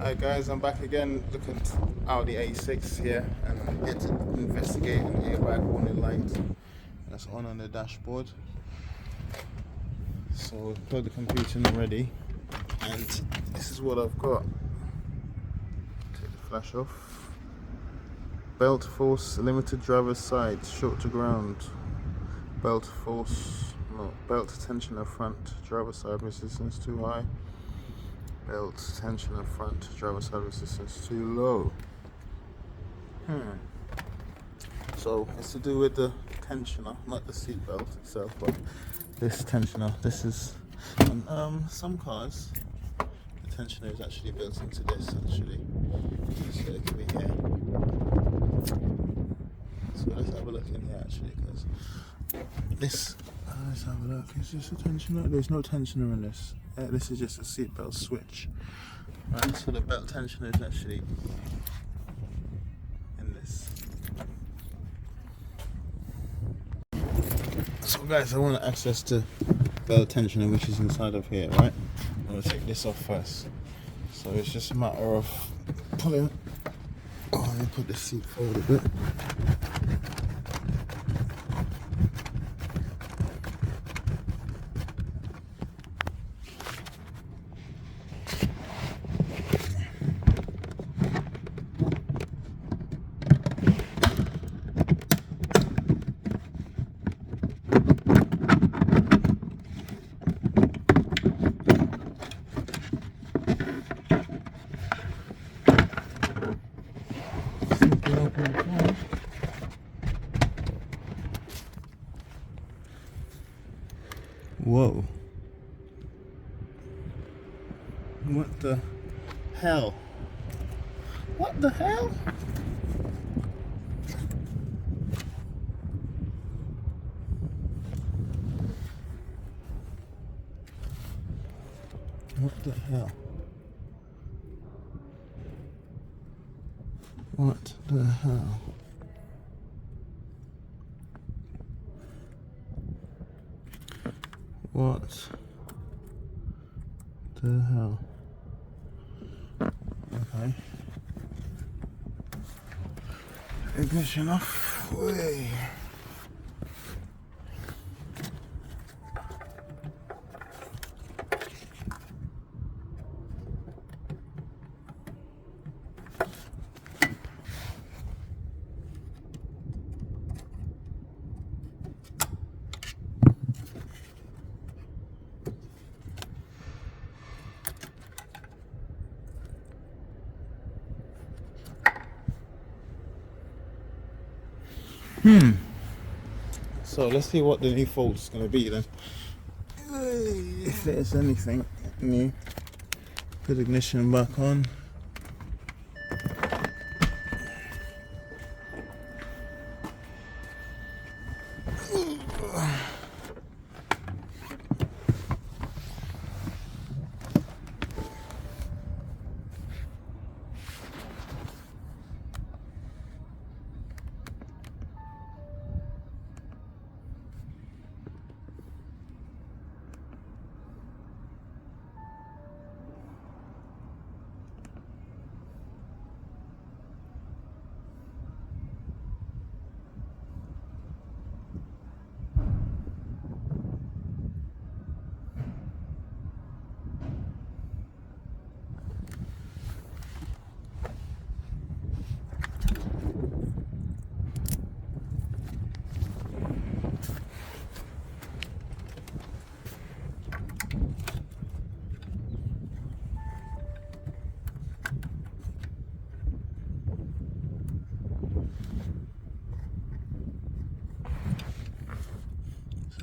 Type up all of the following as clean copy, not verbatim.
Hi guys, I'm back again looking at Audi A6 here, and I'm here to investigate an airbag warning light that's on the dashboard. So we've plugged the computer in already, and this is what I've got. Take the flash off. Belt force limited driver's side, short to ground. Belt tension at front, driver's side resistance too high. Belt tension at front, driver's side resistance too low. So it's to do with the tensioner, not the seat belt itself, but this tensioner. This is on some cars. The tensioner is actually built into this. Actually, so it can be here. So let's have a look in here actually, because this. Let's have a look. Is this a tensioner? There's no tensioner in this. This is just a seatbelt switch. Right. So the belt tensioner is actually in this. So guys, I want to access the belt tensioner, which is inside of here, right? I'm going to take this off first. So it's just a matter of pulling. Oh, let me put the seat forward a bit. Whoa. What the hell? What the hell? What the hell? What the hell? What the hell? Okay. Ignition off. Way. So let's see what the new fault is going to be then. If there's anything new. Put ignition back on.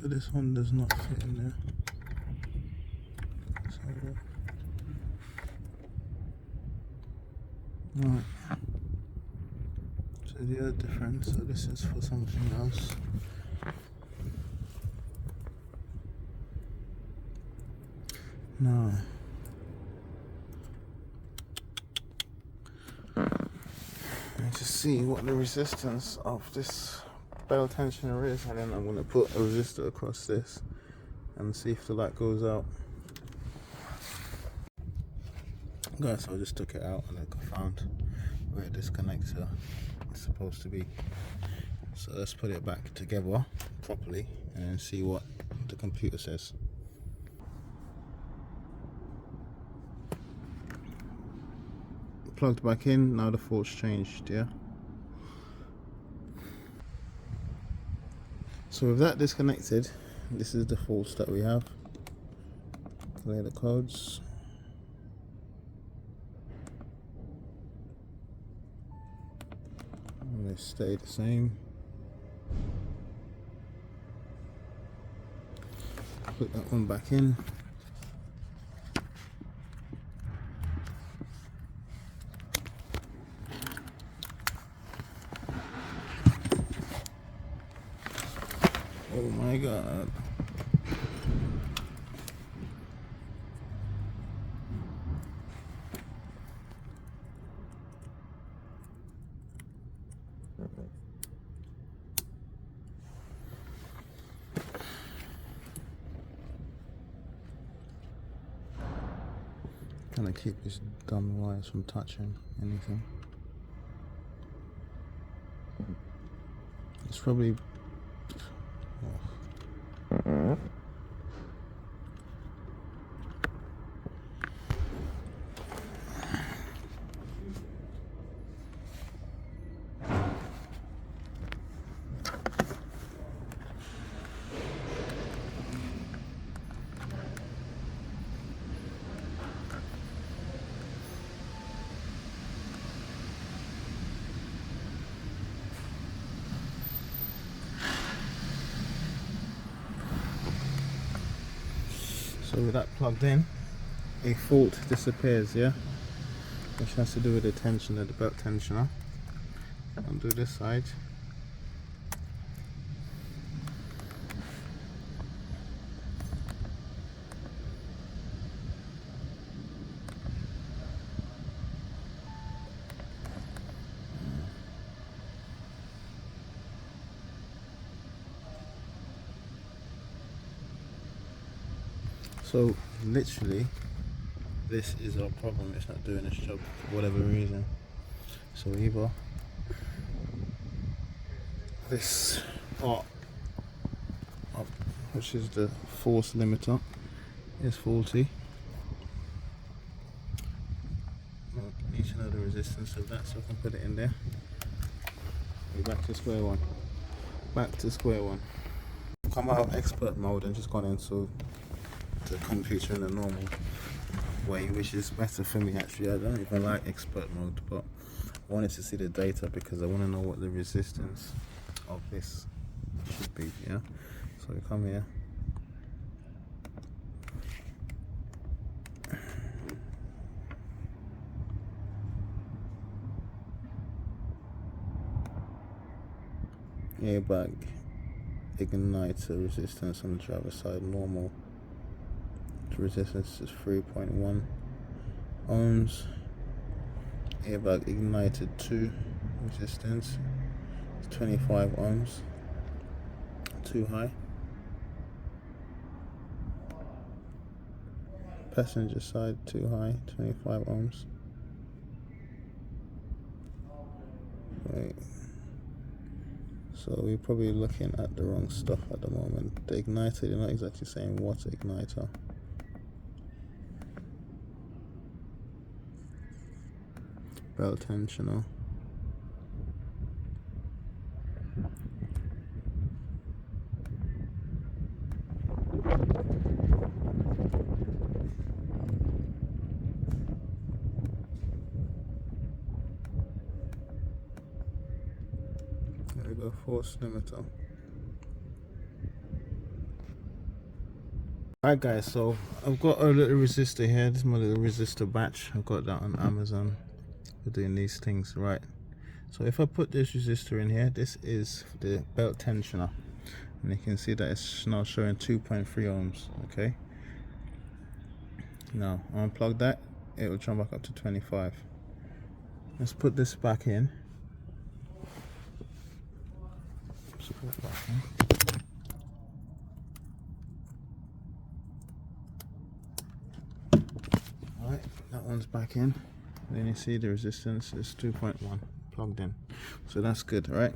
So this one does not fit in there. Let's have a look. Right. So the other difference, so this is for something else. Now, let's just see what the resistance of this belt tensioner is, and then I'm going to put a resistor across this and see if the light goes out. Guys, so I just took it out and I found where this connector is supposed to be. So let's put it back together properly and see what the computer says. Plugged back in, now the fault's changed, yeah? So with that disconnected, this is the faults that we have. Clear the codes. And they stay the same. Put that one back in. Oh my god. Trying to keep these dumb wires from touching anything. It's probably so with that plugged in, a fault disappears, yeah? Which has to do with the tension of the belt tensioner. Undo this side. So literally this is our problem, it's not doing its job for whatever reason. So either this part up, which is the force limiter, is faulty. I need to know the resistance of that so I can put it in there. We're back to square one. Back to square one. Come out of expert mode and just gone into the computer in a normal way, which is better for me actually. I don't even like expert mode, but I wanted to see the data because I want to know what the resistance of this should be, yeah? So we come here. Airbag igniter resistance on the driver's side normal. The resistance is 3.1 ohms. Airbag ignited 2 resistance is 25 ohms. Too high. Passenger side too high, 25 ohms. Wait. So we're probably looking at the wrong stuff at the moment. The igniter, you're not exactly saying what igniter. Belt tensioner. There we go, force limiter. Alright guys, so I've got a little resistor here. This is my little resistor batch. I got that on Amazon for doing these things, right? So if I put this resistor in here, this is the belt tensioner. And you can see that it's now showing 2.3 ohms, okay? Now, unplug that, it will jump back up to 25. Let's put this back in. Alright, That one's back in. Then you see the resistance is 2.1 plugged in, so that's good, right?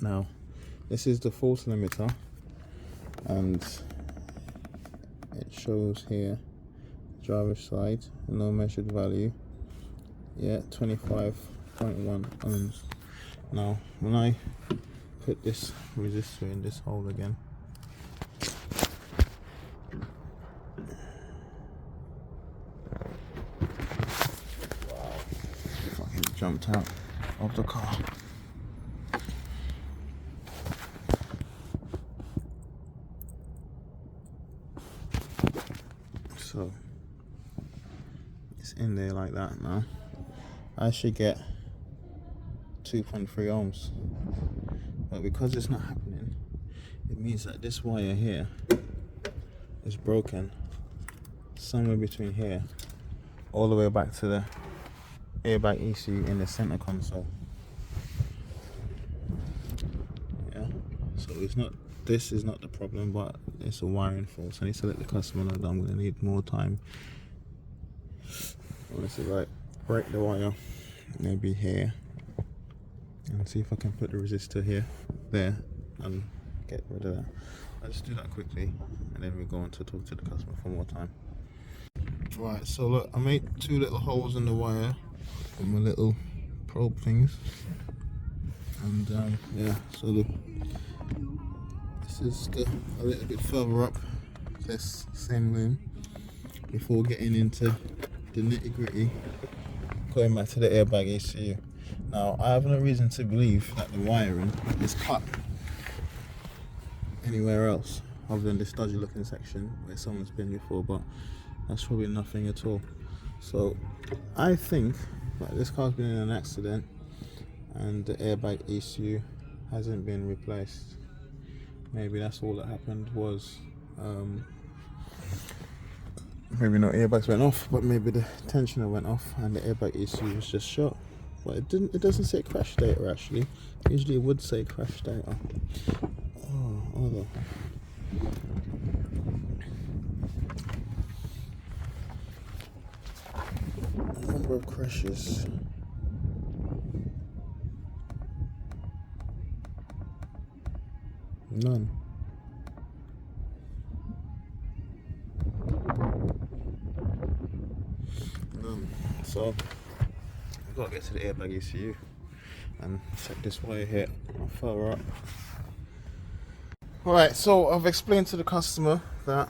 Now this is the false limiter, and it shows here driver's side, no measured value, yeah, 25.1 ohms. Now when I put this resistor in this hole again, fucking jumped out of the car. So it's in there like that. Now I should get 2.3 ohms, but because it's not happening, it means that this wire here is broken somewhere between here all the way back to the airbag ECU in the center console. Yeah, so it's not, this is not the problem, but it's a wiring fault. So I need to let the customer know that I'm going to need more time. Honestly, right, break the wire maybe here and see if I can put the resistor here, there, and get rid of that. I'll just do that quickly and then we'll go on to talk to the customer for more time. Right, so look, I made two little holes in the wire with my little probe things, and yeah, so this is a little bit further up this same room before getting into the nitty-gritty, going back to the airbag ECU. Now I have no reason to believe that the wiring is cut anywhere else other than this dodgy looking section where someone's been before, but that's probably nothing at all. So I think that this car's been in an accident and the airbag ECU hasn't been replaced. Maybe that's all that happened, was maybe no airbags went off, but maybe the tensioner went off and the airbag ECU was just shot. But it doesn't say crash data actually. Usually it would say crash data. Oh, hold on. Number of crashes. None. So I've got to get to the airbag ECU and check this wire here further up. Alright, so I've explained to the customer that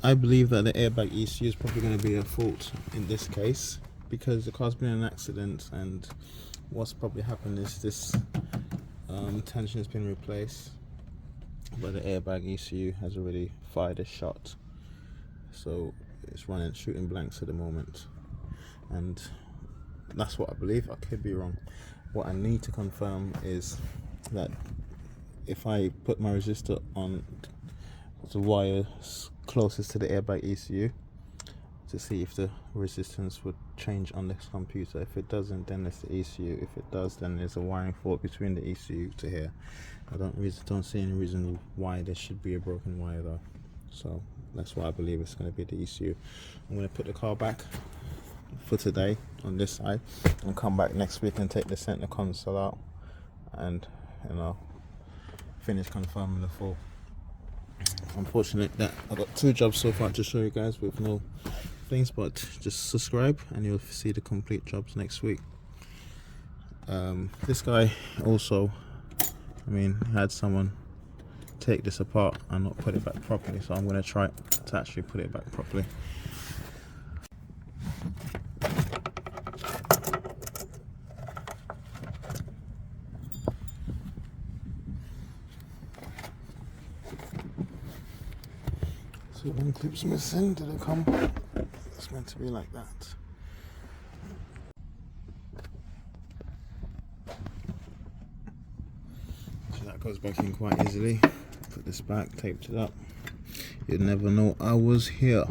I believe that the airbag ECU is probably going to be a fault in this case, because the car's been in an accident, and what's probably happened is this tension has been replaced, but the airbag ECU has already fired a shot, so it's shooting blanks at the moment, and that's what I believe. I could be wrong. What I need to confirm is that if I put my resistor on the wire closest to the airbag ECU to see if the resistance would change on this computer. If it doesn't, then it's the ECU. If it does, then there's a wiring fault between the ECU to here. I don't see any reason why there should be a broken wire though. So that's why I believe it's going to be the ECU. I'm going to put the car back for today on this side and come back next week and take the center console out and, you know, finish confirming the fault. Unfortunate that I got two jobs so far to show you guys with no things, but just subscribe and you'll see the complete jobs next week. This guy also, I mean, had someone take this apart and not put it back properly, so I'm going to try to actually put it back properly. So one clip's missing. Did it come? It's meant to be like that. So that goes back in quite easily. Put this back, taped it up. You'd never know I was here.